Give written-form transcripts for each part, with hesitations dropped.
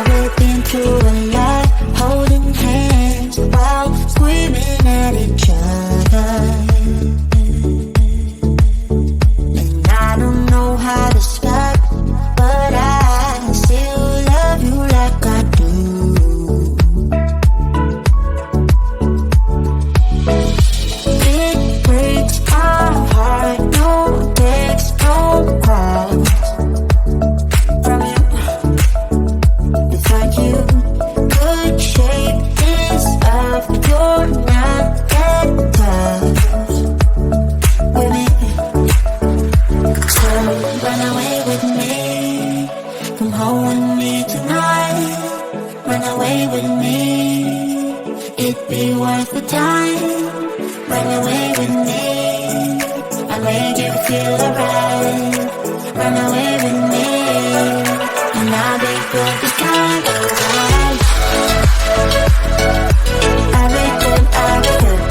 We've been through a lot, holding hands while screaming at each other. And I don't know how to stop, but I still love you like I do. It breaks my heart, no text, no call from you. Without you could shake this off, but you're not that tough with me. So run away with me, come home with me tonight. Run away with me, it'd be worth the time. Run away with me, I made you feel alright. Run away with me, and I'll be good this time, alright. I'll be good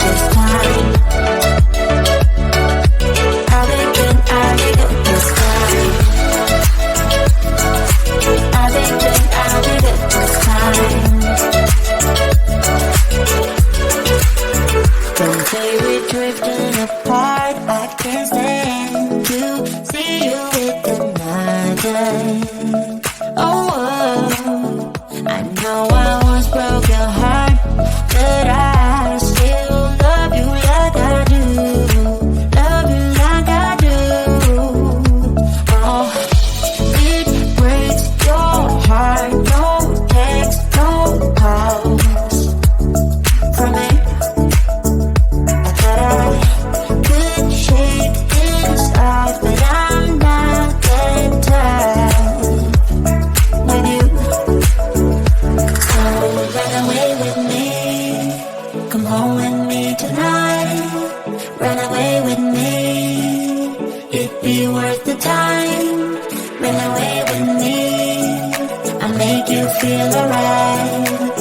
this time. I'll be good this time. I'll be good this time. Don't say we're drifting apart, I can't stand to see you with another. Oh, I know I once broke your heart, but I still love you like I do. Love you like I do. Oh, it breaks your heart. No text, no calls from me. I thought I could shake this off, but I'm not that tough with you. So run away with me, come home with me tonight. Run away with me, it'd be worth the time. Run away with me, I'll make you feel alright.